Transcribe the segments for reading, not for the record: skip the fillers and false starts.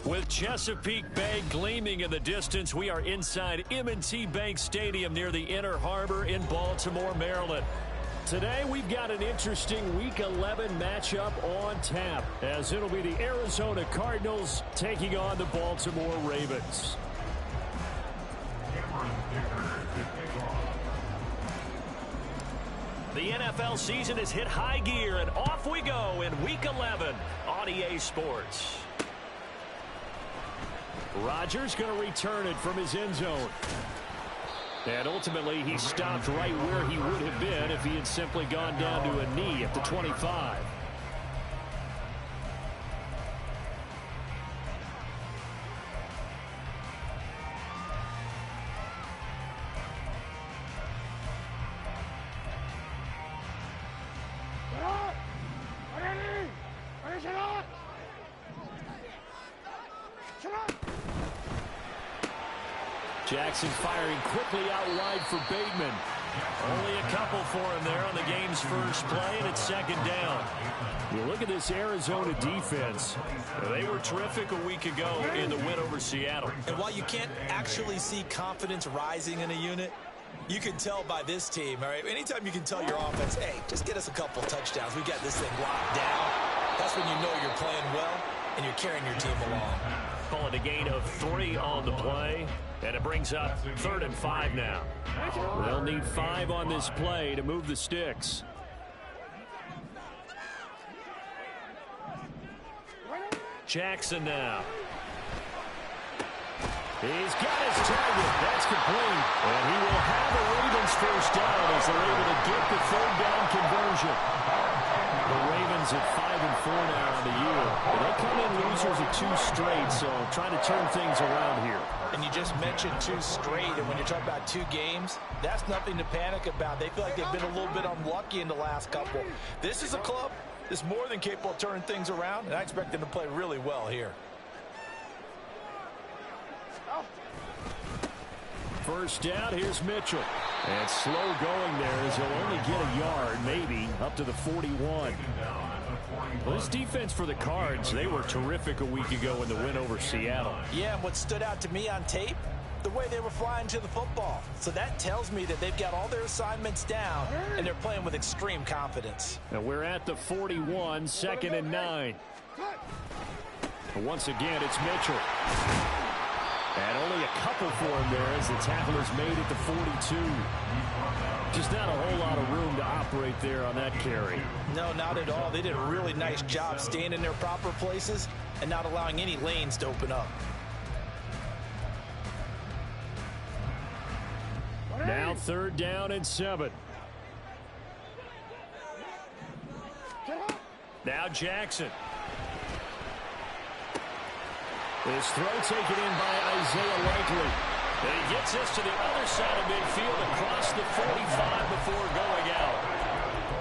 With Chesapeake Bay gleaming in the distance, we are inside M&T Bank Stadium near the Inner Harbor in Baltimore, Maryland. Today, we've got an interesting Week 11 matchup on tap, as it'll be the Arizona Cardinals taking on the Baltimore Ravens. The NFL season has hit high gear, and off we go in Week 11 on EA Sports. Rodgers going to return it from his end zone. And ultimately, he stopped right where he would have been if he had simply gone down to a knee at the 25. Jackson firing quickly out wide for Bateman. Only a couple for him there on the game's first play, and it's second down. You look at this Arizona defense. They were terrific a week ago in the win over Seattle. And while you can't actually see confidence rising in a unit, you can tell by this team, all right? Anytime you can tell your offense, hey, just get us a couple touchdowns. We got this thing locked down. That's when you know you're playing well and you're carrying your team along. Calling a gain of 3 on the play, and it brings up 3rd and 5 now. They'll need 5 on this play to move the sticks. Jackson now. He's got his target. That's complete. And he will have a Ravens first down as they're able to get the 3rd down conversion. The Ravens at 5-4 now on the year. They come in losers at 2 straight, so trying to turn things around here. And you just mentioned 2 straight, and when you're talking about 2 games, that's nothing to panic about. They feel like they've been a little bit unlucky in the last couple. This is a club that's more than capable of turning things around, and I expect them to play really well here. First down, here's Mitchell. And slow going there as he'll only get a yard, maybe, up to the 41. Well, this defense for the Cards, they were terrific a week ago in the win over Seattle. Yeah, and what stood out to me on tape, the way they were flying to the football. So that tells me that they've got all their assignments down, and they're playing with extreme confidence. And we're at the 41, 2nd and 9. And once again, it's Mitchell. And only a couple for him there as the tackle is made at the 42. Just not a whole lot of room to operate there on that carry. No, not at all. They did a really nice job staying in their proper places and not allowing any lanes to open up. Now 3rd down and 7. Now Jackson. This throw taken in by Isaiah Likely. And he gets this to the other side of midfield across the 45 before going out.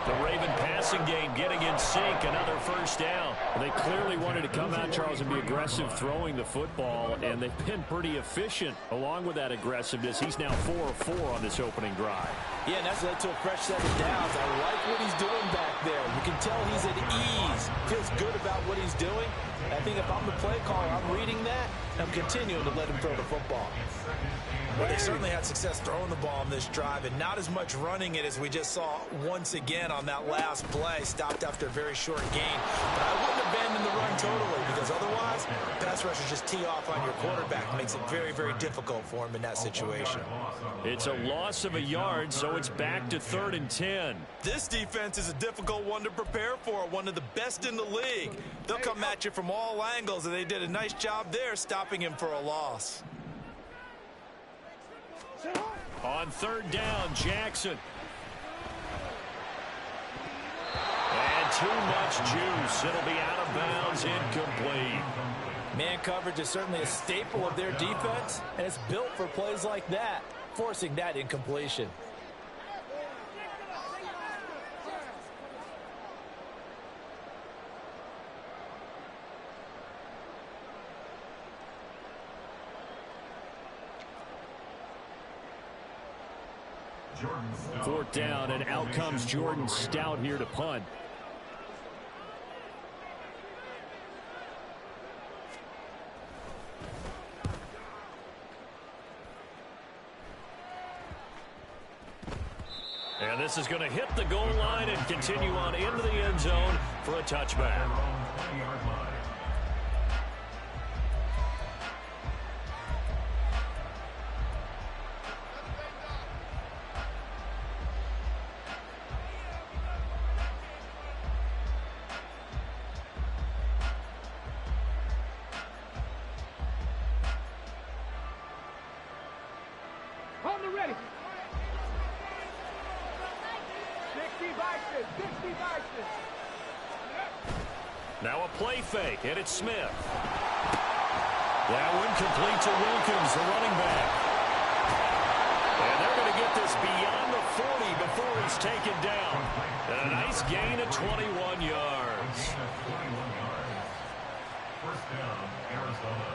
The Raven passing game getting in sync, another first down. They clearly wanted to come out, Charles, and be aggressive throwing the football, and they've been pretty efficient along with that aggressiveness. He's now 4 of 4 on this opening drive. Yeah, and that's led to a fresh set of downs. I like what he's doing back there. You can tell he's at ease, feels good about what he's doing. I think if I'm the play caller, I'm reading that, and I'm continuing to let him throw the football. Well, they certainly had success throwing the ball on this drive, and not as much running it as we just saw once again on that last play. Stopped after a very short gain. But I wouldn't abandon the run totally, because otherwise, pass rushers just tee off on your quarterback. It makes it very, very difficult for him in that situation. It's a loss of a yard, so it's back to 3rd and 10. This defense is a difficult one to prepare for, one of the best in the league. They'll come at you from all angles, and they did a nice job there stopping him for a loss. On 3rd down, Jackson. And too much juice. It'll be out of bounds, incomplete. Man coverage is certainly a staple of their defense, and it's built for plays like that, forcing that incompletion. Fourth down, and out comes Jordan Stout here to punt. And this is going to hit the goal line and continue on into the end zone for a touchback. On the ready. 60 Vikings, 60 Vikings. Now a play fake, and it's Smith. That one complete to Wilkins, the running back. And they're going to get this beyond the 40 before he's taken down. And a nice gain of 21 yards. First down, Arizona.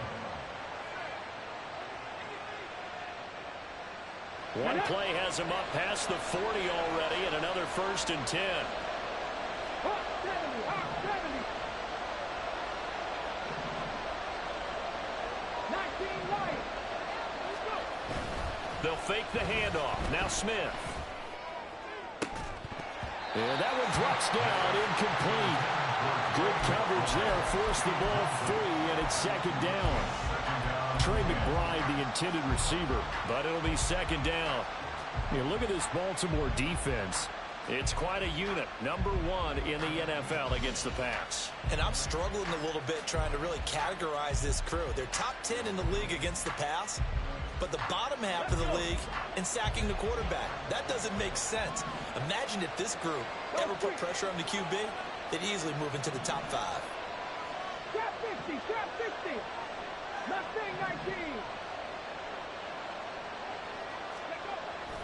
One play has him up past the 40 already, and another 1st and 10. Hawk 70, Hawk 70. 19 Lions. Let's go. They'll fake the handoff. Now Smith. And that one drops down, incomplete. Good coverage there, forced the ball free, and it's 2nd down. Trey McBride, the intended receiver, but it'll be 2nd down. Look at this Baltimore defense. It's quite a unit, number 1 in the NFL against the pass. And I'm struggling a little bit trying to really categorize this crew. They're top 10 in the league against the pass, but the bottom half of the league in sacking the quarterback. That doesn't make sense. Imagine if this group ever put pressure on the QB, they'd easily move into the top 5. Trap 50, trap 50. Mustang 19.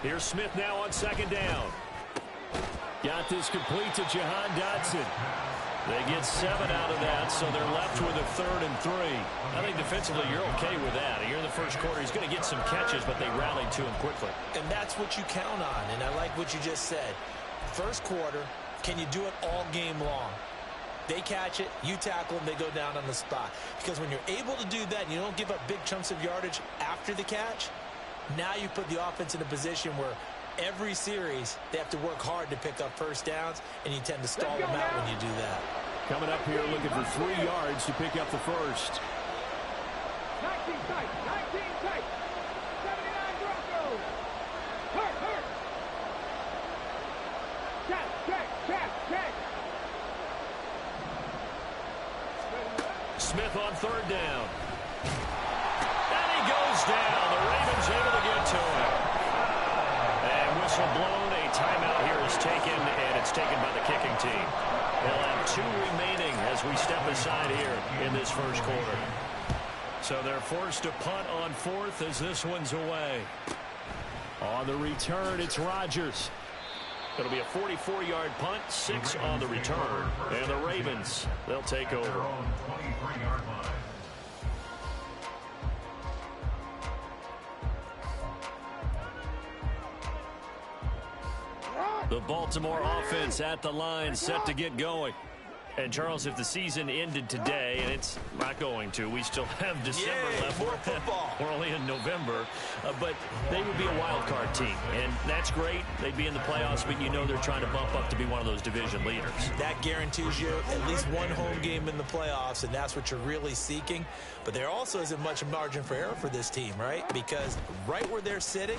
Here's Smith now on 2nd down. Got this complete to Jahan Dotson. They get 7 out of that, so they're left with a 3rd and 3. I think defensively you're okay with that. Here in the first quarter, he's going to get some catches, but they rallied to him quickly. And that's what you count on, and I like what you just said. First quarter, can you do it all game long? They catch it, you tackle them, they go down on the spot. Because when you're able to do that and you don't give up big chunks of yardage after the catch, now you put the offense in a position where every series they have to work hard to pick up 1st downs, and you tend to stall them out when you do that. Coming up here looking for 3 yards to pick up the 1st. 19 tight, 19 tight. 79 Broncos. Hurt. Check. Smith on 3rd down. And he goes down. The Ravens able to get to him. And whistle blown. A timeout here is taken, and it's taken by the kicking team. They'll have 2 remaining as we step aside here in this first quarter. So they're forced to punt on 4th as this one's away. On the return, it's Rodgers. It'll be a 44-yard punt, 6 on the return. And the Ravens, they'll take over. 23-yard line. The Baltimore offense at the line, set to get going. And, Charles, if the season ended today, and it's not going to, we still have December left. More football. We're only in November. But they would be a wild card team. And that's great. They'd be in the playoffs, but you know they're trying to bump up to be one of those division leaders. That guarantees you at least one home game in the playoffs, and that's what you're really seeking. But there also isn't much margin for error for this team, right? Because right where they're sitting,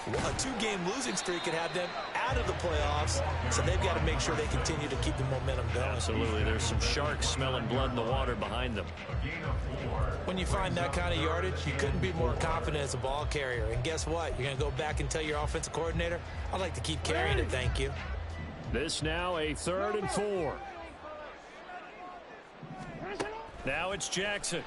a 2-game losing streak could have them out of the playoffs, so they've got to make sure they continue to keep the momentum going. Absolutely. There's some sharks smelling blood in the water behind them. When you find that kind of yardage, you couldn't be more confident as a ball carrier. And guess what? You're going to go back and tell your offensive coordinator, I'd like to keep carrying it, thank you. This now a 3rd and 4. Now it's Jackson.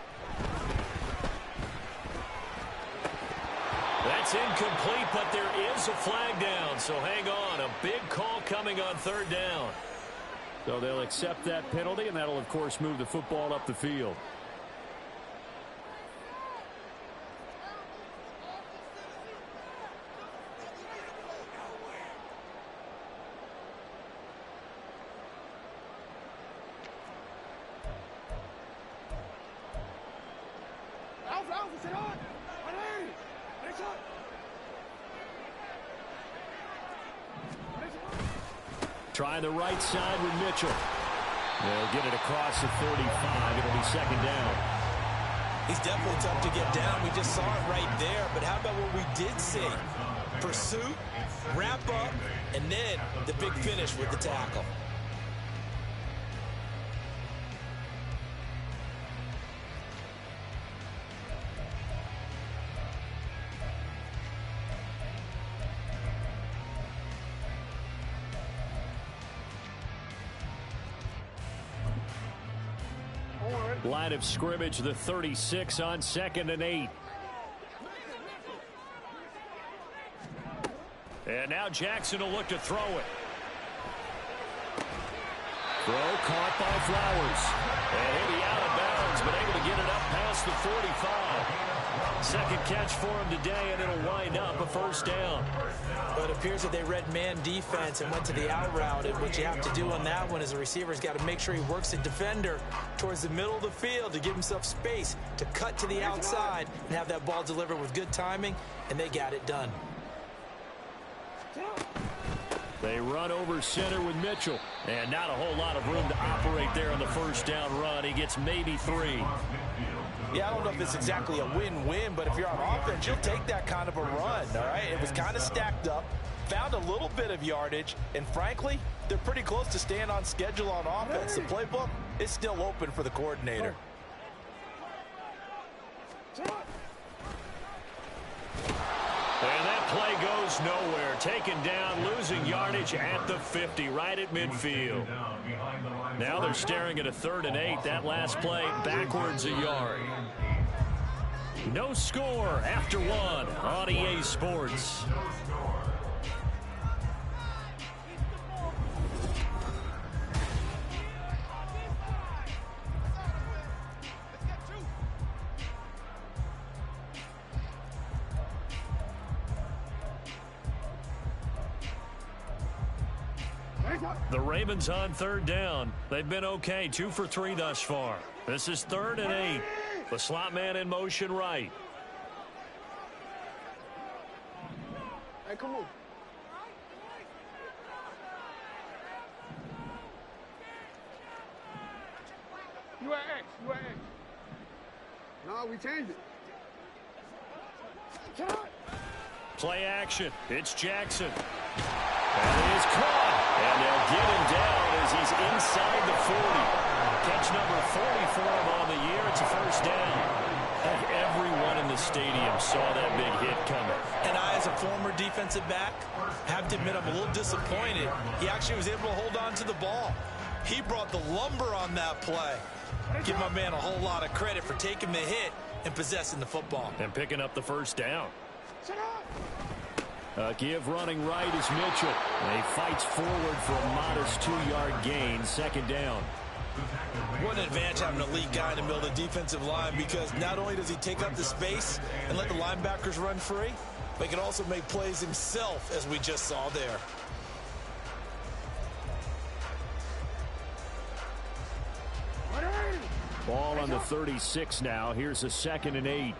That's incomplete, but there is a flag down, so hang on. A big call coming on 3rd down. So they'll accept that penalty, and that'll, of course, move the football up the field. Try the right side with Mitchell. They'll get it across the 35. It'll be second down. He's definitely tough to get down. We just saw it right there. But how about what we did see? Pursuit, wrap up, and then the big finish with the tackle. Line of scrimmage, the 36 on 2nd and 8. And now Jackson will look to throw it. Throw caught by Flowers. And he'll be out of bounds, but able to get it up past the 45. Second catch for him today, and it'll wind up a first down. But it appears that they read man defense and went to the out route. And what you have to do on that one is the receiver's got to make sure he works the defender towards the middle of the field to give himself space to cut to the outside and have that ball delivered with good timing, and they got it done. They run over center with Mitchell. And not a whole lot of room to operate there on the first down run. He gets maybe 3. Yeah, I don't know if it's exactly a win-win, but if you're on offense, you'll take that kind of a run, all right? It was kind of stacked up, found a little bit of yardage, and frankly, they're pretty close to staying on schedule on offense. The playbook is still open for the coordinator. And that play goes nowhere. Taken down, losing yardage at the 50, right at midfield. Now they're staring at a 3rd and 8. That last play backwards a yard. No score after 1 on EA Sports. The Ravens on 3rd down. They've been okay, 2 for 3 thus far. This is 3rd and 8. The slot man in motion right. Hey, come on. You at X. You at X. No, we changed it. Play action. It's Jackson. And it is caught. And they'll get him down as he's inside the 40. Catch number 40 for him on the year. It's a first down. Everyone in the stadium saw that big hit coming. And I, as a former defensive back, have to admit I'm a little disappointed. He actually was able to hold on to the ball. He brought the lumber on that play. Give my man a whole lot of credit for taking the hit and possessing the football. And picking up the first down. Give running right is Mitchell. And he fights forward for a modest 2-yard gain. 2nd down. What an advantage having an elite guy in the middle of the defensive line, because not only does he take up the space and let the linebackers run free, but he can also make plays himself, as we just saw there. Ball on the 36 now. Here's a 2nd and 8.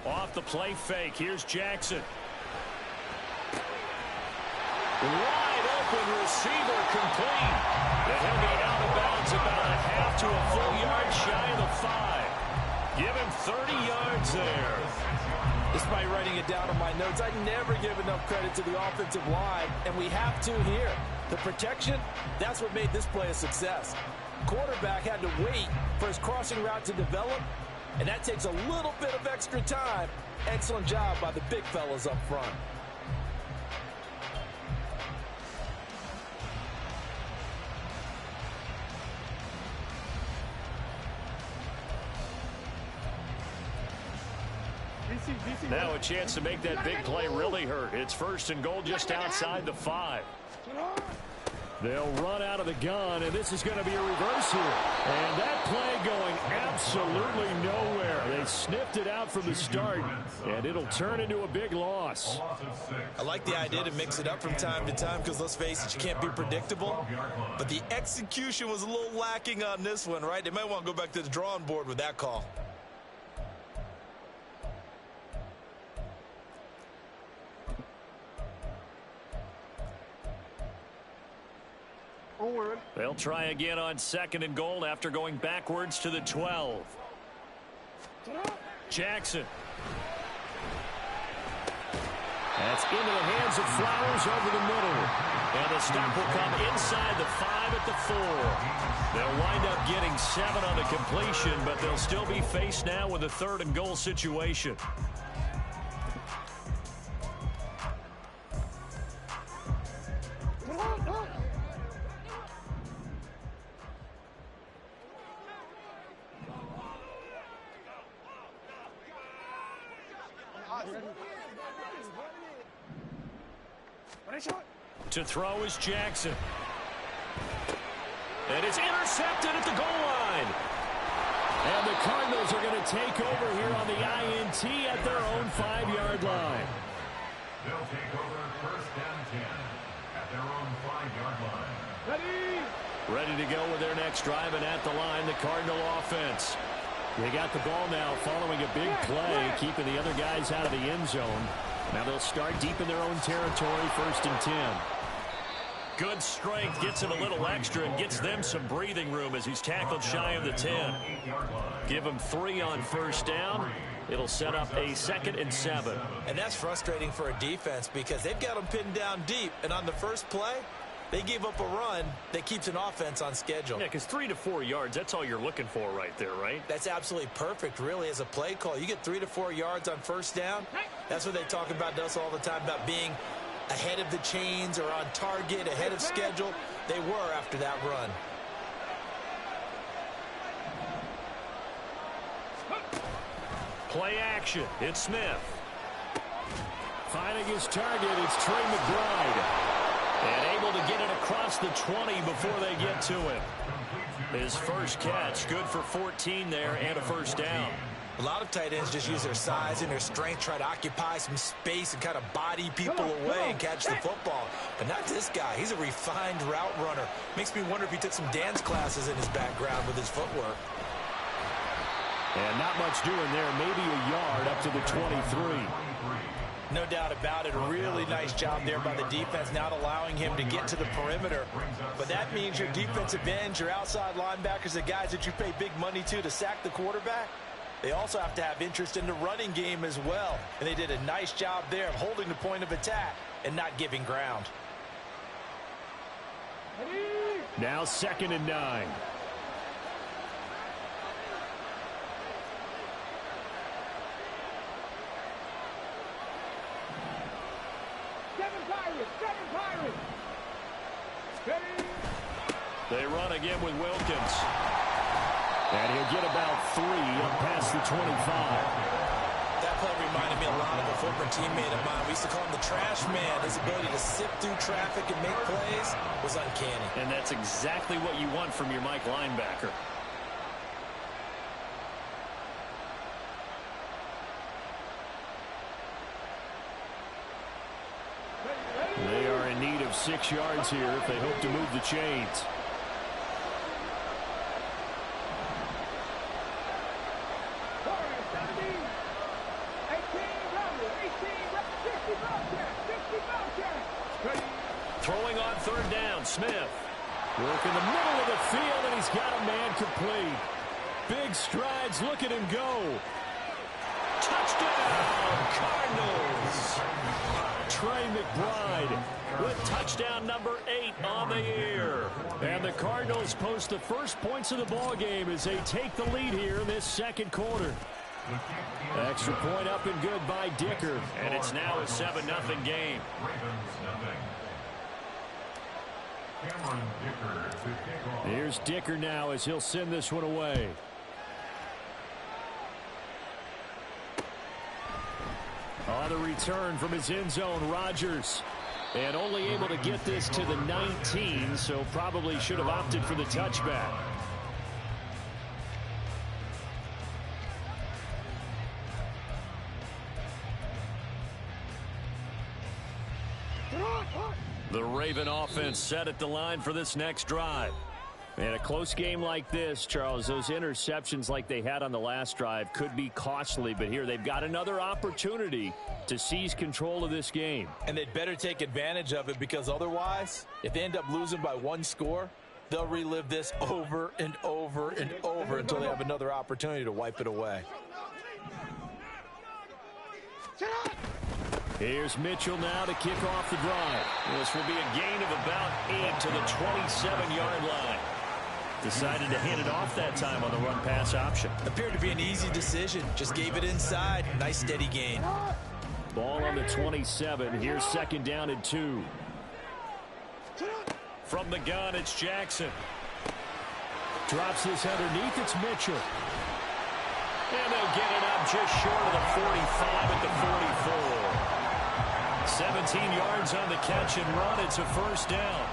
Off the play fake. Here's Jackson. Wide open receiver complete. And he'll be out of bounds about a half to a full yard shy of the 5. Give him 30 yards there. Despite writing it down on my notes, I never give enough credit to the offensive line, and we have to here. The protection, that's what made this play a success. Quarterback had to wait for his crossing route to develop, and that takes a little bit of extra time. Excellent job by the big fellas up front. Now a chance to make that big play really hurt. It's 1st and goal just outside the 5. They'll run out of the gun, and this is going to be a reverse here. And that play going absolutely nowhere. They sniffed it out from the start, and it'll turn into a big loss. I like the idea to mix it up from time to time, because let's face it, you can't be predictable. But the execution was a little lacking on this one, right? They might want to go back to the drawing board with that call. Don't worry. They'll try again on 2nd and goal after going backwards to the 12. Jackson. That's into the hands of Flowers over the middle. And the stop will come inside the 5 at the 4. They'll wind up getting 7 on the completion, but they'll still be faced now with a 3rd and goal situation. To throw is Jackson. And it's intercepted at the goal line. And the Cardinals are going to take over here on the INT at their own 5-yard line. They'll take over 1st and 10 at their own 5-yard line. Ready to go with their next drive, and at the line, the Cardinal offense. They got the ball now following a big play, keeping the other guys out of the end zone. Now they'll start deep in their own territory, 1st and 10. Good strength, gets him a little extra and gets them some breathing room as he's tackled shy of the 10. Give him 3 on 1st down. It'll set up a 2nd and 7. And that's frustrating for a defense because they've got them pinned down deep. And on the first play, they gave up a run that keeps an offense on schedule. Yeah, because 3 to 4 yards, that's all you're looking for right there, right? That's absolutely perfect, really, as a play call. You get 3 to 4 yards on 1st down. That's what they talk about to us all the time, about being ahead of the chains or on target, ahead of schedule. They were after that run. Play action. It's Smith. Finding his target, it's Trey McBride. And able to get it across the 20 before they get to him. His first catch, good for 14 there and a 1st down. A lot of tight ends just use their size and their strength, try to occupy some space and kind of body people away and catch the football. But not this guy. He's a refined route runner. Makes me wonder if he took some dance classes in his background with his footwork. And not much doing there. Maybe a yard up to the 23. No doubt about it. A really nice job there by the defense, not allowing him to get to the perimeter. But that means your defensive ends, your outside linebackers, the guys that you pay big money to sack the quarterback, they also have to have interest in the running game as well. And they did a nice job there of holding the point of attack and not giving ground. Now 2nd and 9. They run again with Wilkins. And he'll get about 3 up past the 25. That play reminded me a lot of a former teammate of mine. We used to call him the trash man. His ability to sift through traffic and make plays was uncanny. And that's exactly what you want from your Mike linebacker. They are in need of 6 yards here if they hope to move the chains. Throwing on 3rd down, Smith. Work in the middle of the field, and he's got a man complete. Big strides, look at him go. Touchdown, Cardinals. Trey McBride with touchdown number 8 on the year. And the Cardinals post the first points of the ball game as they take the lead here in this 2nd quarter. Extra point up and good by Dicker. And it's now a 7-0 game. Here's Dicker now as he'll send this one away. On the return from his end zone, Rodgers. And only able to get this to the 19, so probably should have opted for the touchback. The Raven offense set at the line for this next drive. In a close game like this, Charles, those interceptions like they had on the last drive could be costly, but here they've got another opportunity to seize control of this game. And they'd better take advantage of it, because otherwise, if they end up losing by one score, they'll relive this over and over and over until they have another opportunity to wipe it away. Here's Mitchell now to kick off the drive. This will be a gain of about 8 to the 27-yard line. Decided to hand it off that time on the run-pass option. Appeared to be an easy decision. Just gave it inside. Nice steady gain. Ball on the 27. Here's second down and 2. From the gun, it's Jackson. Drops this underneath. It's Mitchell. And they'll get it up just short of the 45 at the 44. 17 yards on the catch and run. It's a first down.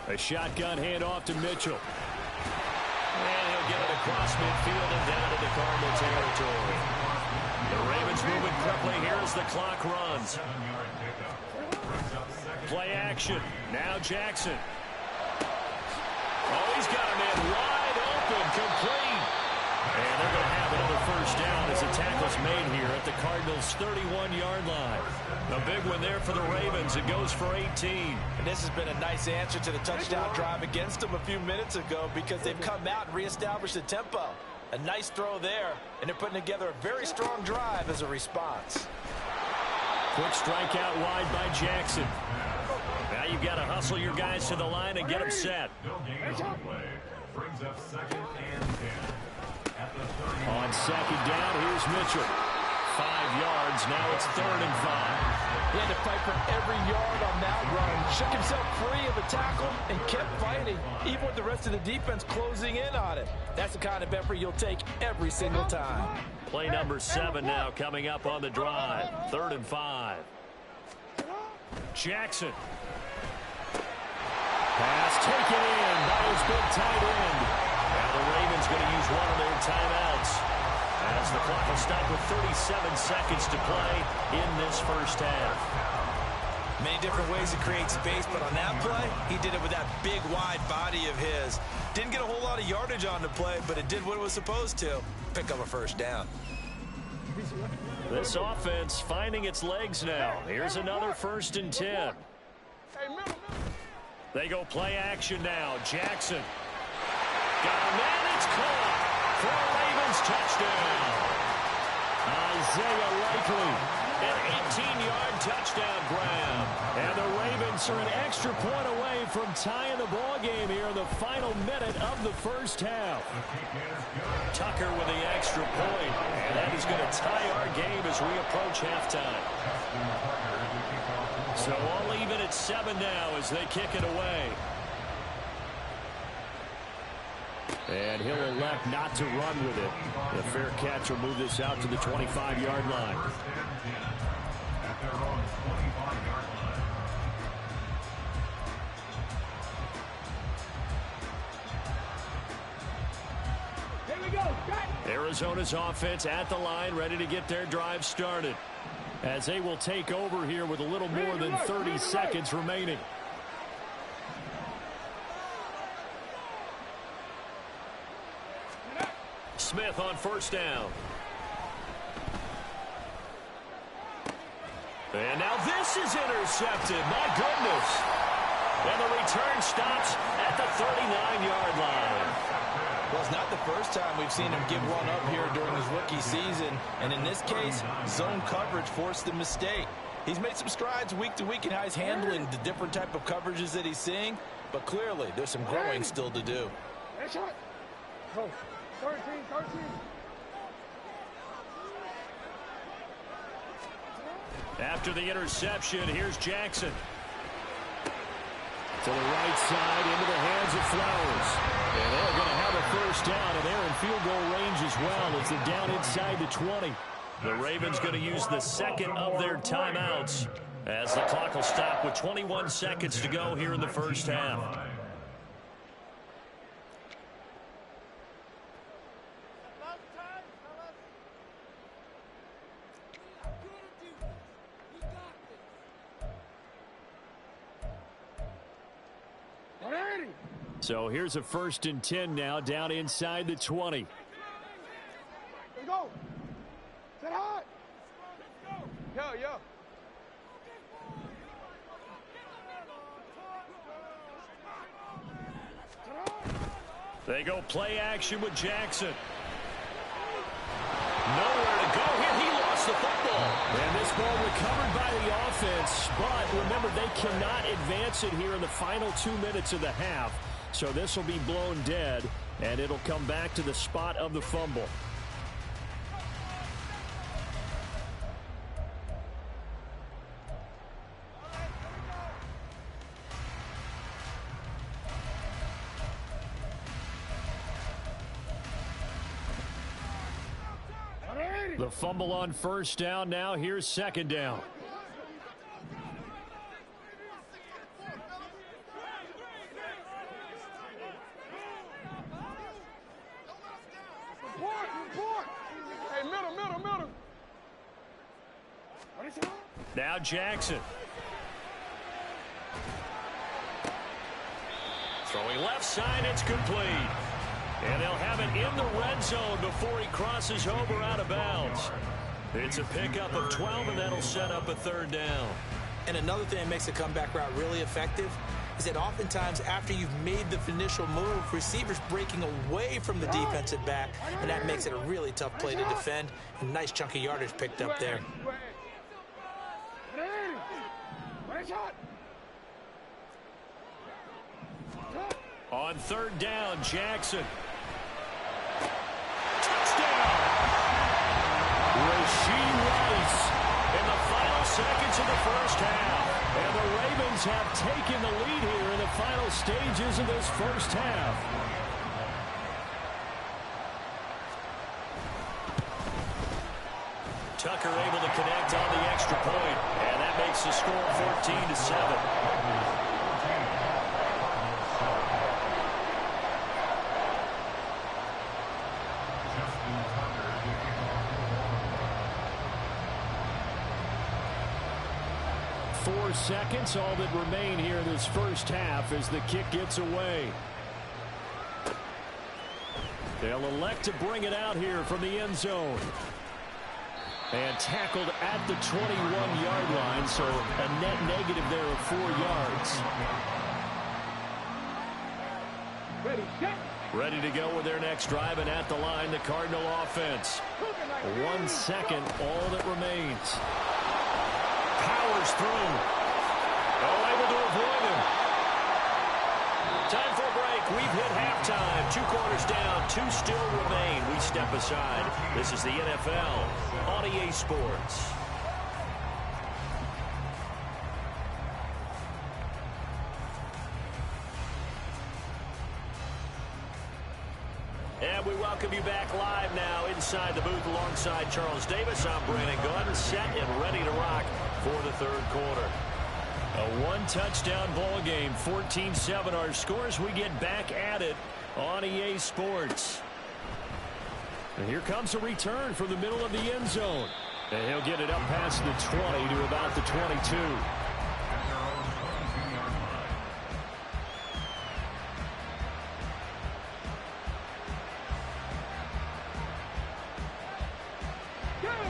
A shotgun handoff to Mitchell. And he'll get it across midfield and down into Cardinal territory. The Ravens moving quickly here as the clock runs. Play action. Now Jackson. Oh, he's got a man wide open, complete. And they're going to have another first down as the tackle's made here at the Cardinals' 31-yard line. A big one there for the Ravens. It goes for 18. And this has been a nice answer to the touchdown drive against them a few minutes ago, because they've come out and reestablished the tempo. A nice throw there, and they're putting together a very strong drive as a response. Quick strikeout wide by Jackson. Now you've got to hustle your guys to the line and get them set. Brings up second and 10. On second down, here's Mitchell. 5 yards, now it's 3rd and 5. He had to fight for every yard on that run. Shook himself free of the tackle and kept fighting, even with the rest of the defense closing in on it. That's the kind of effort you'll take every single time. Play number 7 now coming up on the drive. 3rd and 5. Jackson. Pass taken in by his big tight end. Now the Ravens going to use one of their timeouts, as the clock will stop with 37 seconds to play in this first half. Many different ways to create space, but on that play, he did it with that big, wide body of his. Didn't get a whole lot of yardage on the play, but it did what it was supposed to. Pick up a first down. This offense finding its legs now. Here's another 1st and 10. They go play action now. Jackson. Got a man, it's caught for a Ravens touchdown. Isaiah Likely, an 18-yard touchdown grab. And the Ravens are an extra point away from tying the ball game here in the final minute of the first half. Tucker with the extra point, and that is going to tie our game as we approach halftime. So all even at 7 now as they kick it away. And he'll elect not to run with it. The fair catch will move this out to the 25-yard line. Here we go. Arizona's offense at the line, ready to get their drive started, as they will take over here with a little more than 30 seconds remaining. Smith on first down. And now this is intercepted. My goodness. And the return stops at the 39-yard line. Well, it's not the first time we've seen him give one up here during his rookie season. And in this case, zone coverage forced the mistake. He's made some strides week to week in how he's handling the different type of coverages that he's seeing. But clearly, there's some growing still to do. Go. 13. After the interception, here's Jackson. To the right side, into the hands of Flowers. And they're going to have a first down, and they're in field goal range as well. It's a down inside the 20. The Ravens going to use the second of their timeouts As the clock will stop with 21 seconds to go here in the first half. So here's a 1st and 10 now, down inside the 20. Let's go. Set high. Yo, yo. They go play action with Jackson. Nowhere to go here. He lost the football. And this ball recovered by the offense. But remember, they cannot advance it here in the final 2 minutes of the half. So this will be blown dead, and it'll come back to the spot of the fumble. The fumble on 1st down. Now here's 2nd down. Now Jackson. Throwing left side, it's complete. And they'll have it in the red zone before he crosses over out of bounds. It's a pickup of 12, and that'll set up a 3rd down. And another thing that makes the comeback route really effective is that oftentimes after you've made the initial move, receivers breaking away from the defensive back, and that makes it a really tough play to defend. A nice chunk of yardage picked up there. On 3rd down, Jackson. Touchdown! Rashee Rice in the final seconds of the first half. And the Ravens have taken the lead here in the final stages of this first half. Tucker able to connect on the extra point, and that makes the score 14-7. Seconds, all that remain here in this first half as the kick gets away. They'll elect to bring it out here from the end zone. And tackled at the 21-yard line, so a net negative there of 4 yards. Ready to go with their next drive, and at the line, the Cardinal offense. 1 second, all that remains. Powers through. Able to avoid him. Time for a break. We've hit halftime. 2 quarters down. 2 still remain. We step aside. This is the NFL on EA Sports. And we welcome you back live now inside the booth alongside Charles Davis. I'm Brandon Gunn, set and ready to rock for the 3rd quarter. A 1-touchdown ball game, 14-7 our scores. We get back at it on EA Sports. And here comes a return from the middle of the end zone. And he'll get it up past the 20 to about the 22.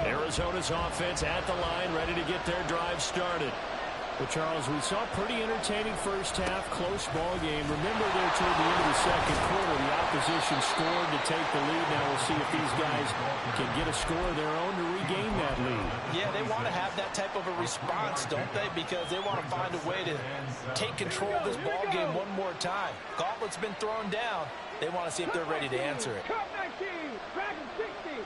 Arizona's offense at the line, ready to get their drive started. Well, Charles, we saw a pretty entertaining first half, close ball game. Remember there toward the end of the 2nd quarter, the opposition scored to take the lead. Now we'll see if these guys can get a score of their own to regain that lead. Yeah, they want to have that type of a response, don't they? Because they want to find a way to take control of this ball game one more time. Gauntlet's been thrown down. They want to see if they're ready to answer it. Cut 19, Dragon 60.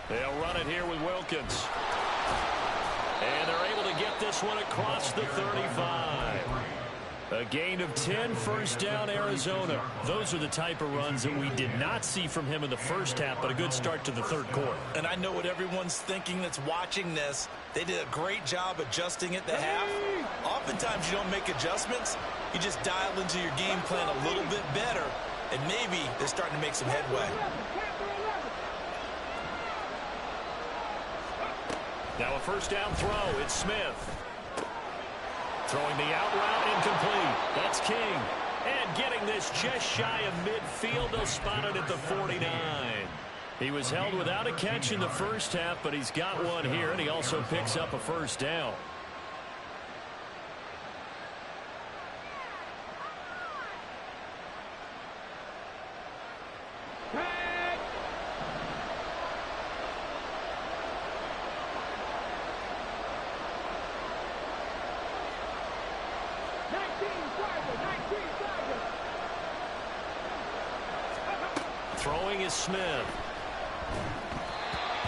They'll run it here with Wilkins. And they're able to get this one across the 35. A gain of 10, first down, Arizona. Those are the type of runs that we did not see from him in the first half, but a good start to the third quarter. And I know what everyone's thinking that's watching this. They did a great job adjusting at the half. Oftentimes you don't make adjustments. You just dial into your game plan a little bit better, and maybe they're starting to make some headway. Now a first down throw. It's Smith. Throwing the out route, incomplete. That's King. And getting this just shy of midfield. They'll spot it at the 49. He was held without a catch in the first half, but he's got one here, and he also picks up a first down. Throwing is Smith.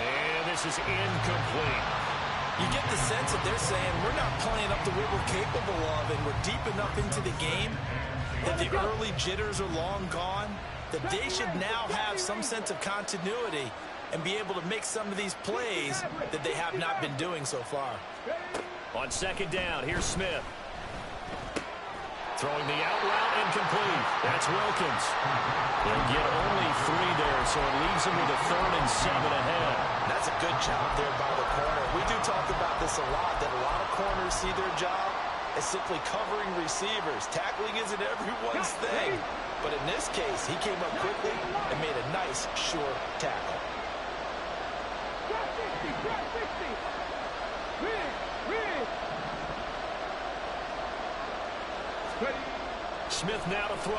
And this is incomplete. You get the sense that they're saying we're not playing up to what we're capable of, and we're deep enough into the game that the early jitters are long gone, that they should now have some sense of continuity and be able to make some of these plays that they have not been doing so far. On second down, here's Smith. Throwing the out route, incomplete. That's Wilkins. They'll get only 3 there, so it leaves them with a 3rd and 7 ahead. That's a good job there by the corner. We do talk about this a lot, that a lot of corners see their job as simply covering receivers. Tackling isn't everyone's thing. But in this case, he came up quickly and made a nice, sure tackle. Smith now to throw.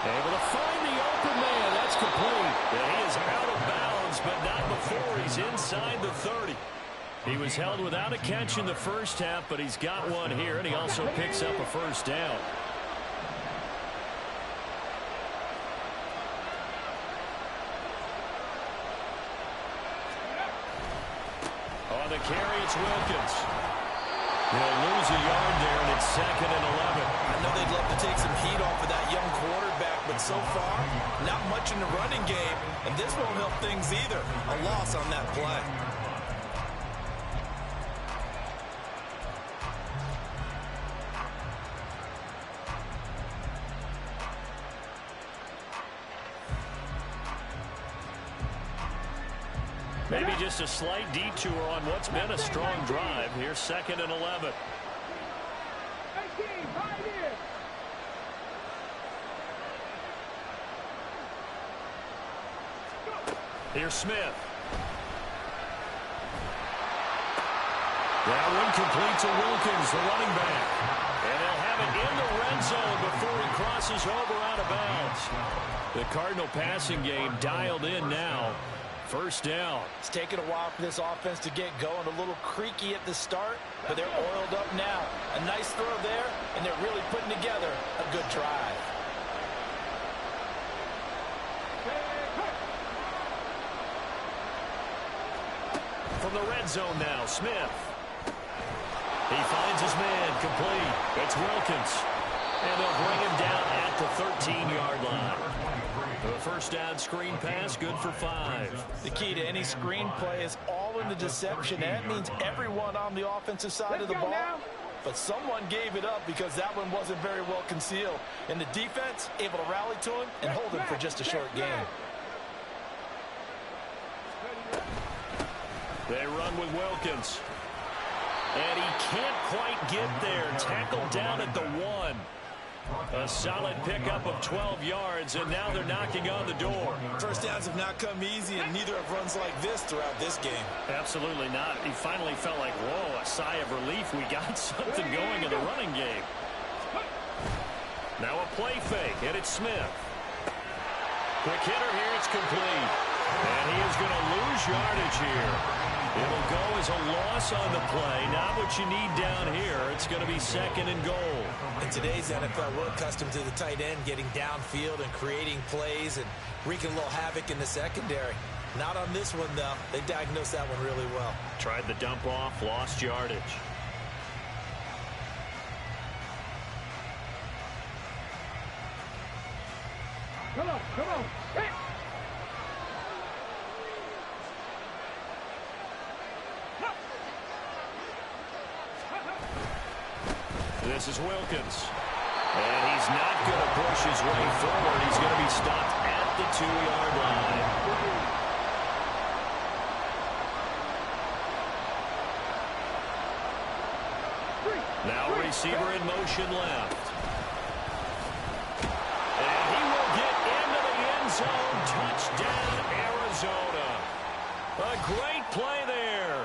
Able to find the open man. That's complete. And he is out of bounds, but not before he's inside the 30. He was held without a catch in the first half, but he's got one here, and he also picks up a first down. On the carry, it's Wilkins. They'll lose a yard there, and it's 2nd and 11. I know they'd love to take some heat off of that young quarterback, but so far, not much in the running game, and this won't help things either. A loss on that play. Maybe just a slight detour on what's been a strong drive. Here's 2nd and 11. Here's Smith. That one complete to Wilkins, the running back. And they'll have it in the red zone before he crosses over out of bounds. The Cardinal passing game dialed in now. First down. It's taken a while for this offense to get going. A little creaky at the start, but they're oiled up now. A nice throw there, and they're really putting together a good drive. From the red zone now, Smith. He finds his man, complete. It's Wilkins. And they'll bring him down at the 13-yard line. The first down screen pass, good for 5. The key to any screen play is all in the deception. That means everyone on the offensive side of the ball. But someone gave it up because that one wasn't very well concealed. And the defense able to rally to him and hold him for just a short gain. They run with Wilkins. And he can't quite get there. Tackled down at the 1. A solid pickup of 12 yards, and now they're knocking on the door. First downs have not come easy, and neither have runs like this throughout this game. Absolutely not. He finally felt like, whoa, a sigh of relief. We got something going in the running game. Now a play fake, and it's Smith. Quick hitter here, it's complete. And he is going to lose yardage here. It'll go as a loss on the play. Not what you need down here. It's going to be 2nd and goal. In today's NFL, we're accustomed to the tight end getting downfield and creating plays and wreaking a little havoc in the secondary. Not on this one, though. They diagnosed that one really well. Tried the dump off, lost yardage. This is Wilkins. And he's not going to push his way forward. He's going to be stopped at the 2-yard line. Now receiver in motion left. And he will get into the end zone. Touchdown, Arizona. A great play there.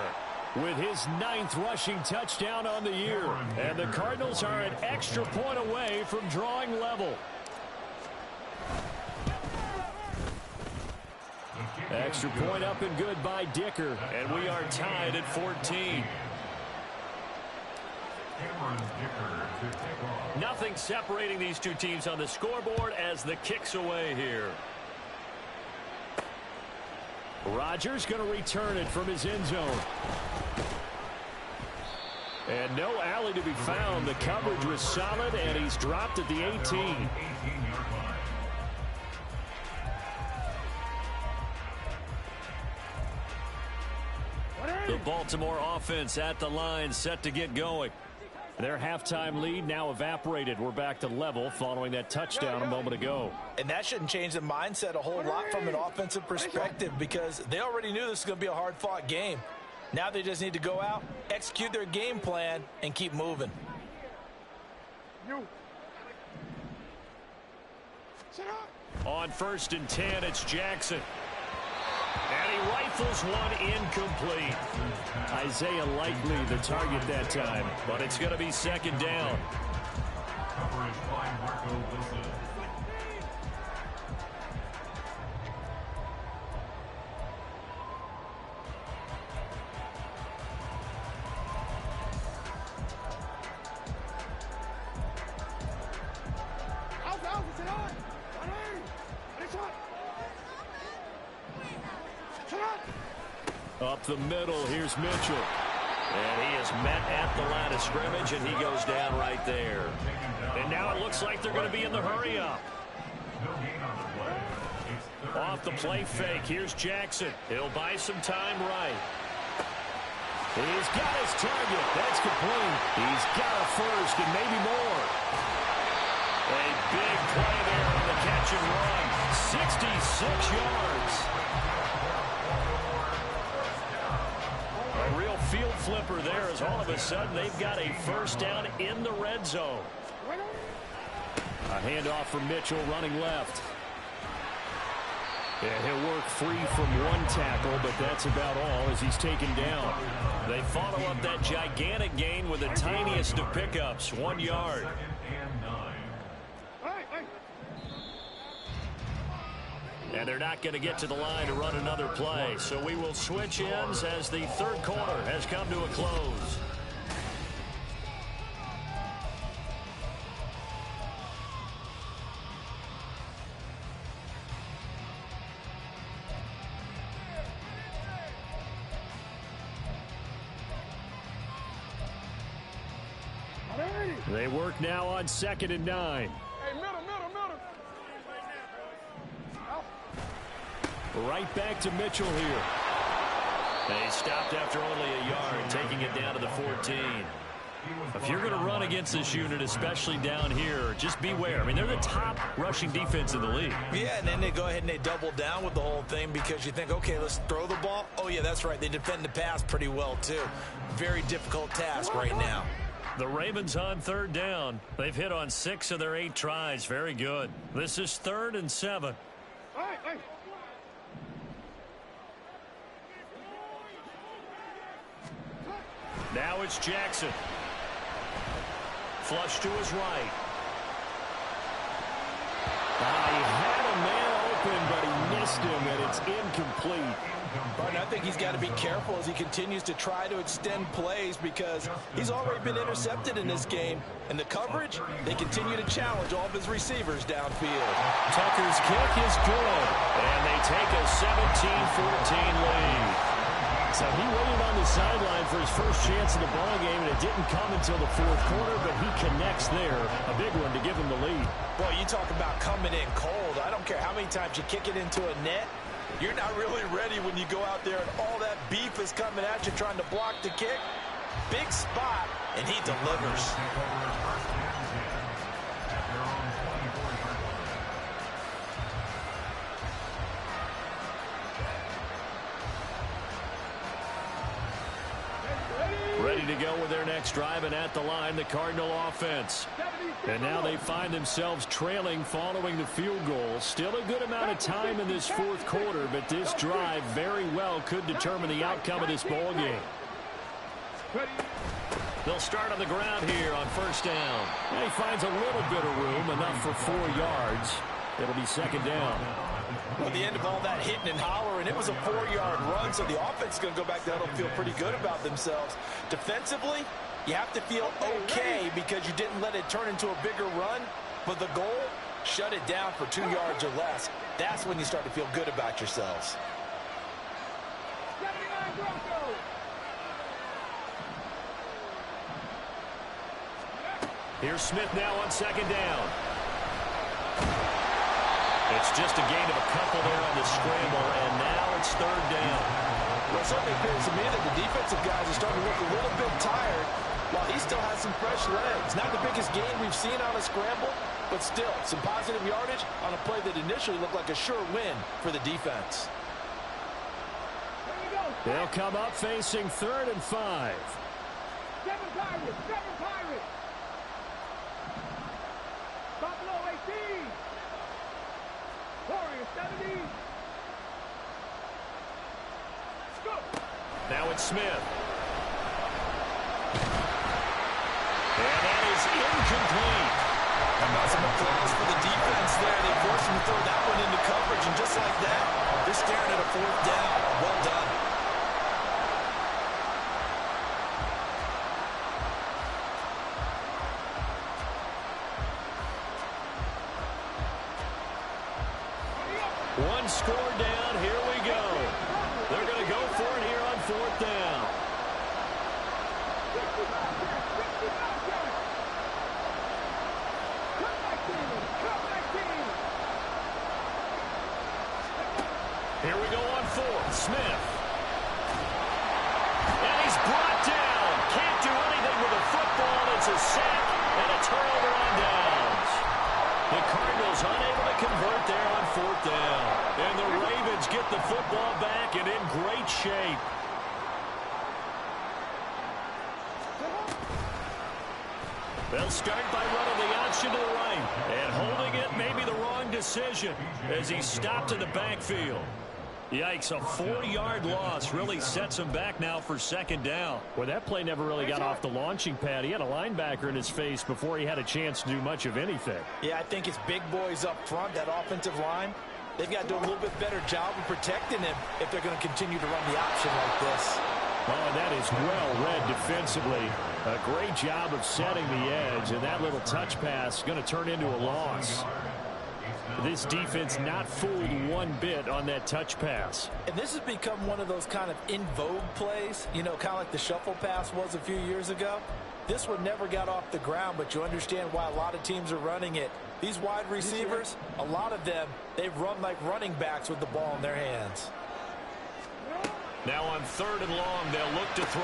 With his 9th rushing touchdown on the year. And the Cardinals are an extra point away from drawing level. Extra point up and good by Dicker. And we are tied at 14. Nothing separating these two teams on the scoreboard as the kick's away here. Rodgers going to return it from his end zone. And no alley to be found. The coverage was solid, and he's dropped at the 18. The Baltimore offense at the line, set to get going. Their halftime lead now evaporated. We're back to level following that touchdown a moment ago. And that shouldn't change the mindset a whole lot from an offensive perspective because they already knew this was going to be a hard-fought game. Now they just need to go out, execute their game plan, and keep moving. On 1st and 10, it's Jackson. And he rifles one incomplete. Isaiah Likely the target that time, but it's going to be 2nd down. Coverage by Marco Wilson. Up the middle, here's Mitchell. And he is met at the line of scrimmage, and he goes down right there. And now it looks like they're going to be in the hurry-up. Off the play fake, here's Jackson. He'll buy some time right. He's got his target. That's complete. He's got a first and maybe more. A big play there on the catch and run. 66 yards. A real field flipper there as all of a sudden they've got a first down in the red zone. A handoff from Mitchell running left. And he'll work free from one tackle, but that's about all as he's taken down. They follow up that gigantic gain with the tiniest of pickups, 1 yard. And they're not going to get to the line to run another play. So we will switch ends as the third quarter has come to a close. They work now on 2nd and 9. Hey, middle. Right back to Mitchell here. They stopped after only a yard, taking it down to the 14. If you're going to run against this unit, especially down here, just beware. I mean, they're the top rushing defense in the league. Yeah, and then they go ahead and they double down with the whole thing because you think, okay, let's throw the ball. Oh, yeah, that's right. They defend the pass pretty well, too. Very difficult task right now. The Ravens on 3rd down. They've hit on 6 of their 8 tries. Very good. This is 3rd and 7. Hey. Now it's Jackson. Flush to his right. He had a man open, but he missed him, and it's incomplete. But I think he's got to be careful as he continues to try to extend plays because he's already been intercepted in this game. And the coverage, they continue to challenge all of his receivers downfield. Tucker's kick is good, and they take a 17-14 lead. So he waited on the sideline for his first chance in the ballgame, and it didn't come until the 4th quarter, but he connects there. A big one to give him the lead. Boy, you talk about coming in cold. I don't care how many times you kick it into a net. You're not really ready when you go out there and all that beef is coming at you trying to block the kick. Big spot, and he delivers. Ready to go with their next drive, and at the line, the Cardinal offense. And now they find themselves trailing following the field goal. Still a good amount of time in this fourth quarter, but this drive very well could determine the outcome of this ball game. They'll start on the ground here on first down. And he finds a little bit of room, enough for 4 yards. It'll be second down. At the end of all that hitting and hollering, it was a 4-yard run, so the offense is going to go back there and feel pretty good about themselves. Defensively, you have to feel okay because you didn't let it turn into a bigger run, but the goal, shut it down for 2 yards or less. That's when you start to feel good about yourselves. Here's Smith now on second down. It's just a gain of a couple there on the scramble, and now it's third down. Well, it certainly appears to me that the defensive guys are starting to look a little bit tired while he still has some fresh legs. Not the biggest gain we've seen on a scramble, but still some positive yardage on a play that initially looked like a sure win for the defense. They'll come up facing 3rd and 5. 7 Pirates, 7 Pirates. Buffalo 18. Warrior 70. Now it's Smith. And that is incomplete. How about some applause for the defense there? They forced him to throw that one into coverage, and just like that, they're staring at a 4th down. Well done. One score down. Here we go. They're going to go for it here on 4th down. Here we go on 4th. Smith. And he's brought down. Can't do anything with the football. It's a sack and a turnover on downs. The Cardinals unable to convert there on 4th down. And the Ravens get the football back and in great shape. They'll start by running the option to the right. And holding it may be the wrong decision as he stopped in the backfield. Yikes, a 4-yard loss really sets him back now for second down. Well, that play never really got off the launching pad. He had a linebacker in his face before he had a chance to do much of anything. Yeah, I think it's big boys up front, that offensive line. They've got to do a little bit better job of protecting him if they're going to continue to run the option like this. Oh, and that is well read defensively. A great job of setting the edge, and that little touch pass is going to turn into a loss. This defense not fooled one bit on that touch pass. And this has become one of those kind of in vogue plays, you know, kind of like the shuffle pass was a few years ago. This one never got off the ground, but you understand why a lot of teams are running it. These wide receivers, a lot of them, they run like running backs with the ball in their hands. Now on 3rd and long, they'll look to throw.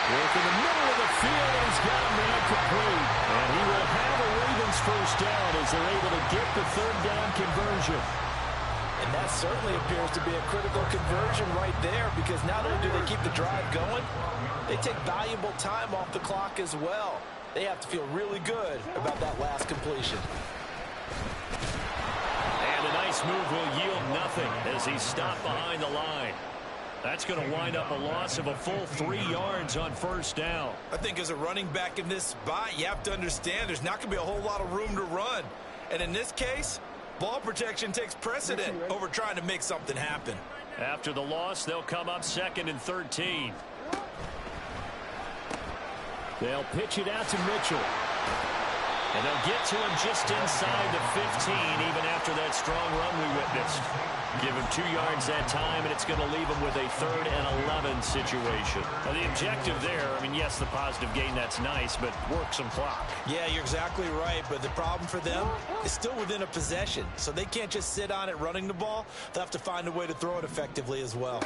Work in the middle of the field, and he's got a man complete. And he will have a Ravens first down as they're able to get the 3rd down conversion. And that certainly appears to be a critical conversion right there, because not only do they keep the drive going, they take valuable time off the clock as well. They have to feel really good about that last completion. And a nice move will yield nothing as he's stopped behind the line. That's going to wind up a loss of a full 3 yards on first down. I think as a running back in this spot, you have to understand there's not going to be a whole lot of room to run. And in this case, ball protection takes precedent over trying to make something happen. After the loss, they'll come up 2nd and 13. They'll pitch it out to Mitchell. And they'll get to him just inside the 15, even after that strong run we witnessed. Give him 2 yards that time, and it's going to leave him with a 3rd and 11 situation. Now, the objective there, I mean, yes, the positive gain, that's nice, but work some clock. Yeah, you're exactly right, but the problem for them is still within a possession, so they can't just sit on it running the ball. They'll have to find a way to throw it effectively as well.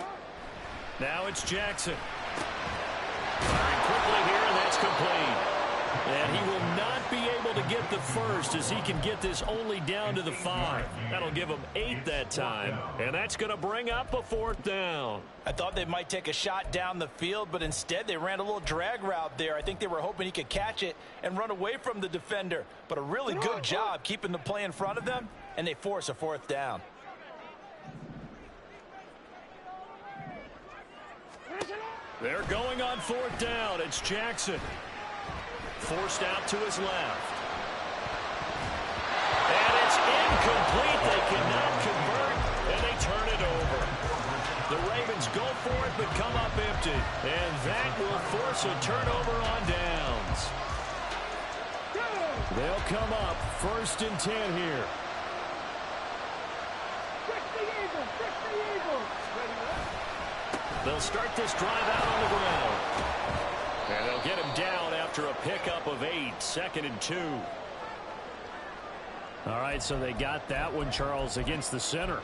Now it's Jackson. Firing quickly complete. And he will not be able to get the first as he can get this only down to the 5. That'll give him 8 that time. And that's going to bring up a 4th down. I thought they might take a shot down the field, but instead they ran a little drag route there. I think they were hoping he could catch it and run away from the defender. But a really good job keeping the play in front of them, and they force a 4th down. They're going on 4th down. It's Jackson. Forced out to his left. And it's incomplete. They cannot convert, and they turn it over. The Ravens go for it, but come up empty. And that will force a turnover on downs. They'll come up 1st and 10 here. They'll start this drive out on the ground. And they'll get him down after a pickup of 8, 2nd and 2. All right, so they got that one, Charles, against the center.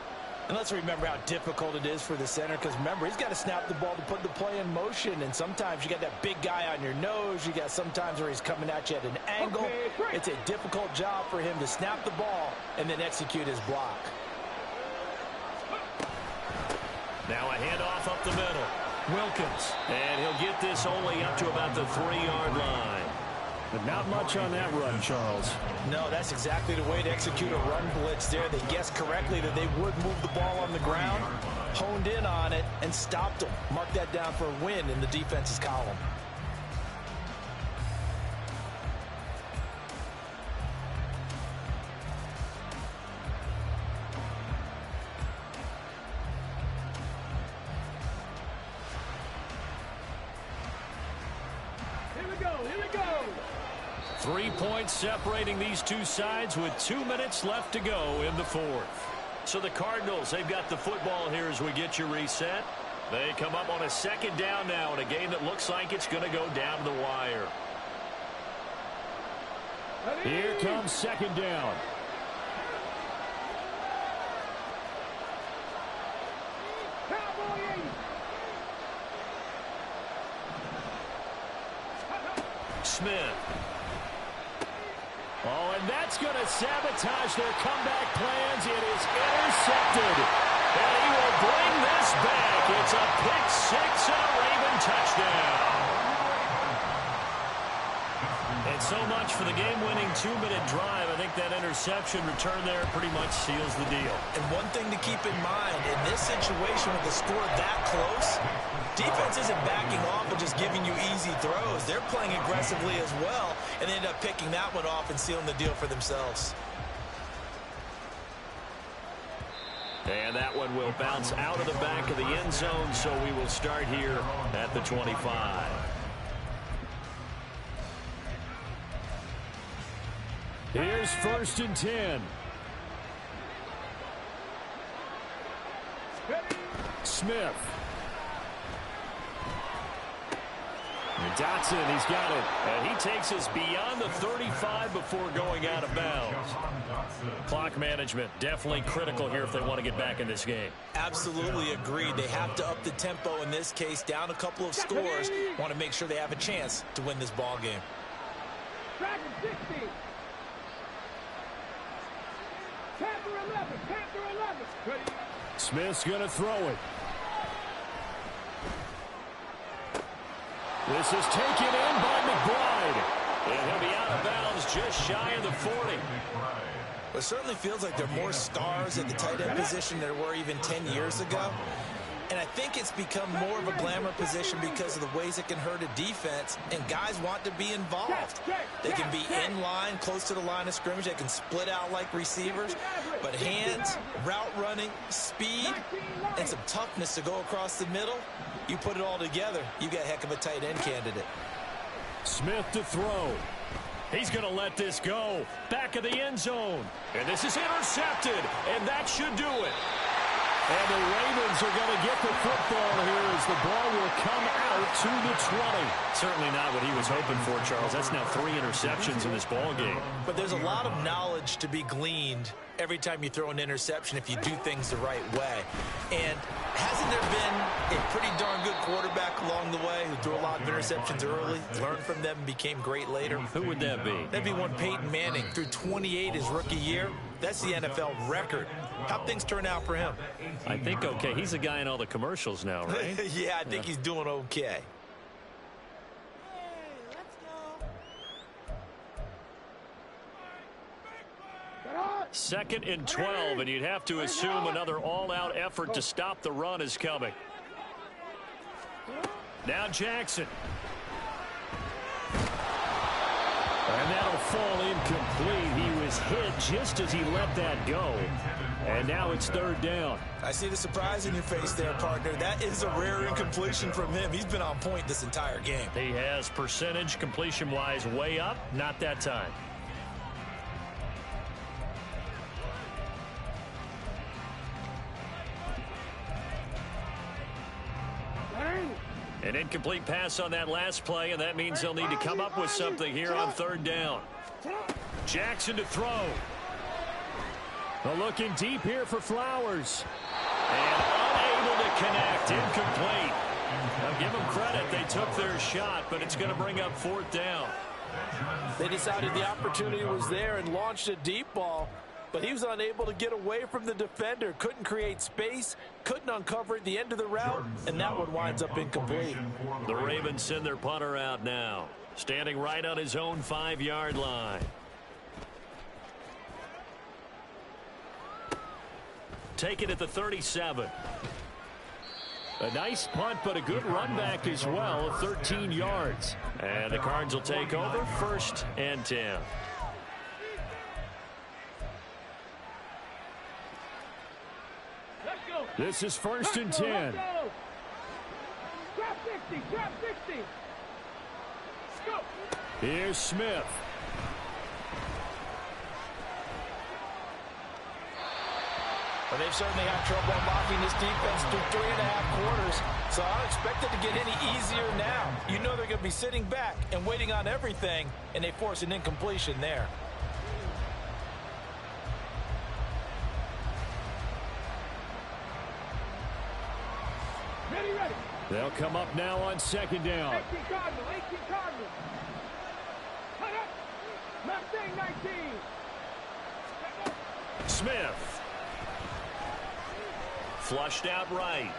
And let's remember how difficult it is for the center, because remember, he's got to snap the ball to put the play in motion, and sometimes you got that big guy on your nose. You got sometimes where he's coming at you at an angle. It's a difficult job for him to snap the ball and then execute his block. Now a handoff up the middle. Wilkins. And he'll get this only up to about the 3-yard line. But not much on that run, Charles. No, that's exactly the way to execute a run blitz there. They guessed correctly that they would move the ball on the ground, honed in on it, and stopped them. Mark that down for a win in the defense's column. Here we go. 3 points separating these two sides with 2 minutes left to go in the 4th. So the Cardinals, they've got the football here as we get you reset. They come up on a 2nd down now in a game that looks like it's going to go down to the wire. Here comes 2nd down. Smith. Oh, and that's going to sabotage their comeback plans. It is intercepted. And he will bring this back. It's a pick 6 and a Raven touchdown. And so much for the game-winning 2-minute drive. I think that interception return there pretty much seals the deal. And one thing to keep in mind, in this situation with the score that close, defense isn't backing off and just giving you easy throws. They're playing aggressively as well, and they end up picking that one off and sealing the deal for themselves. And that one will bounce out of the back of the end zone, so we will start here at the 25. Here's 1st and 10. Smith. And Dotson, he's got it. And he takes us beyond the 35 before going out of bounds. Clock management, definitely critical here if they want to get back in this game. Absolutely agreed. They have to up the tempo in this case, down a couple of scores. Want to make sure they have a chance to win this ball game. Smith's going to throw it. This is taken in by McBride. And he'll be out of bounds just shy of the 40. It certainly feels like there are more stars at the tight end position than there were even 10 years ago. And I think it's become more of a glamour position because of the ways it can hurt a defense, and guys want to be involved. They can be in line, close to the line of scrimmage. They can split out like receivers. But hands, route running, speed, and some toughness to go across the middle, you put it all together, you got a heck of a tight end candidate. Smith to throw. He's going to let this go. Back of the end zone. And this is intercepted, and that should do it. And the Ravens are going to get the football here as the ball will come out to the 20. Certainly not what he was hoping for, Charles. That's now 3 interceptions in this ball game. But there's a lot of knowledge to be gleaned every time you throw an interception if you do things the right way. And hasn't there been a pretty darn good quarterback luck along the way, who threw a lot of interceptions early, learned from them, and became great later. Who would that be? That'd be one Peyton Manning. Threw 28 his rookie year. That's the NFL record. How'd things turn out for him? I think okay. He's a guy in all the commercials now, right? Yeah, I think he's doing okay. Second and 12, and you'd have to assume another all-out effort to stop the run is coming. Now Jackson. And that'll fall incomplete. He was hit just as he let that go. And now it's third down. I see the surprise in your face there, partner. That is a rare incompletion from him. He's been on point this entire game. He has percentage completion-wise way up. Not that time. An incomplete pass on that last play, and that means they'll need to come up with something here on third down. Jackson to throw. Looking deep here for Flowers. And unable to connect. Incomplete. Now give them credit. They took their shot, but it's going to bring up fourth down. They decided the opportunity was there and launched a deep ball, but he was unable to get away from the defender. Couldn't create space, couldn't uncover at the end of the route, and that one winds up incomplete. The Ravens send their punter out now, standing right on his own 5-yard line. Take it at the 37. A nice punt, but a good run back as well, 13 yards. And the Cards will take over, 1st and 10. This is 1st and 10. Trap 60, trap 60. Go. Here's Smith. Well, they've certainly had trouble unlocking this defense through 3.5 quarters, so I don't expect it to get any easier now. You know they're going to be sitting back and waiting on everything, and they force an incompletion there. Ready. They'll come up now on 2nd down. 18 Cardinals. Cut up. Mustang 19. Smith. Flushed out right.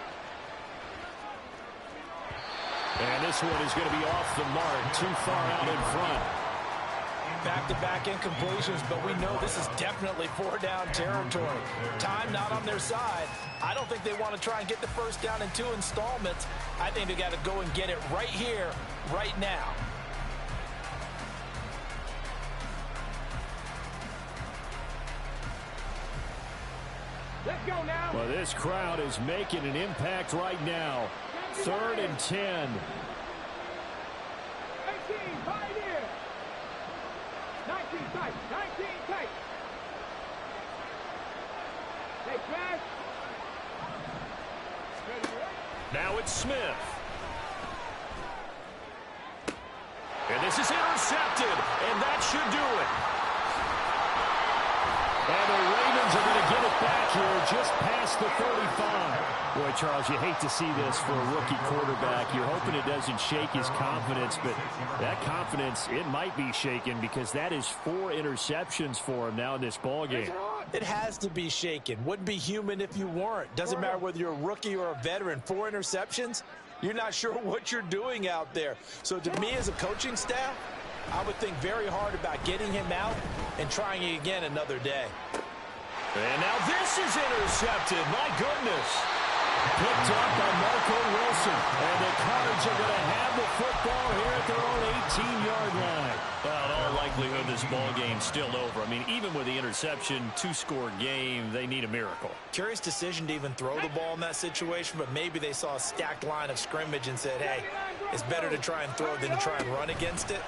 And this one is going to be off the mark, too far out in front. Back-to-back incompletions, but we know this is definitely 4-down territory. Time not on their side. I don't think they want to try and get the first down in 2 installments. I think they got to go and get it right here, right now. Let's go now. Well, this crowd is making an impact right now. 3rd and 10. 18, pioneer. 19 tight. Hey, Flash. Now it's Smith. And this is intercepted, and that should do it. And the Ravens are going to get it back here just past the 35. Boy, Charles, you hate to see this for a rookie quarterback. You're hoping it doesn't shake his confidence, but that confidence, it might be shaken because that is 4 interceptions for him now in this ballgame. It has to be shaken. Wouldn't be human if you weren't. Doesn't matter whether you're a rookie or a veteran. 4 interceptions, you're not sure what you're doing out there. So to me as a coaching staff, I would think very hard about getting him out and trying it again another day. And now this is intercepted. My goodness. Picked up by Marco Wilson. And the Cards are going to have the football here at their own 18-yard line. Well, in all likelihood, this ball game's still over. I mean, even with the interception, 2-score game, they need a miracle. Curious decision to even throw the ball in that situation, but maybe they saw a stacked line of scrimmage and said, hey, it's better to try and throw than to try and run against it.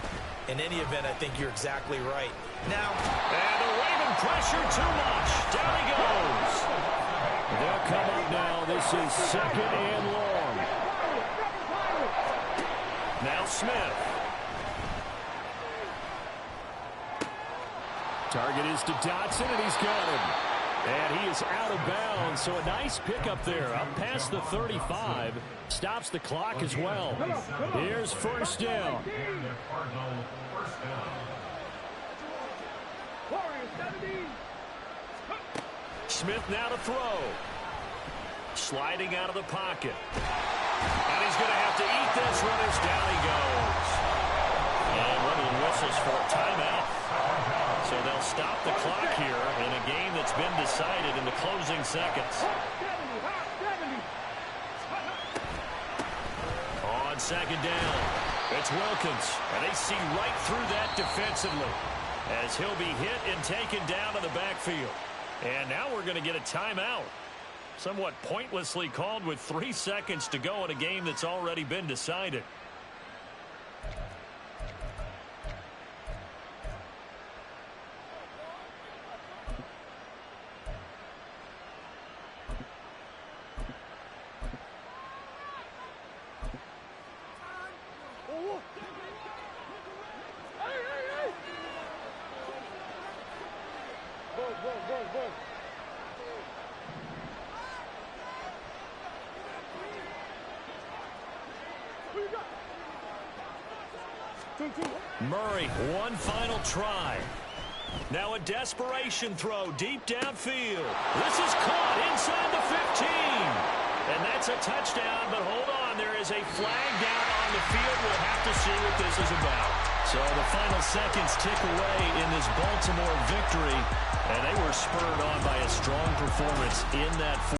In any event, I think you're exactly right. Now, and the Raven pressure too much. Down he goes. They'll come up now. This is 2nd and long. Now Smith. Target is to Dotson, and he's got him. And he is out of bounds, so a nice pickup there. Up past the 35. Stops the clock as well. Here's first down. Smith now to throw. Sliding out of the pocket. And he's going to have to eat this one as down he goes. And one of the whistles for a timeout. So they'll stop the clock here in a game that's been decided in the closing seconds. On second down, it's Wilkins. And they see right through that defensively as he'll be hit and taken down in the backfield. And now we're going to get a timeout. Somewhat pointlessly called with 3 seconds to go in a game that's already been decided. Murray, one final try. Now a desperation throw deep downfield. This is caught inside the 15. And that's a touchdown, but hold on. There is a flag down on the field. We'll have to see what this is about. So the final seconds tick away in this Baltimore victory. And they were spurred on by a strong performance in that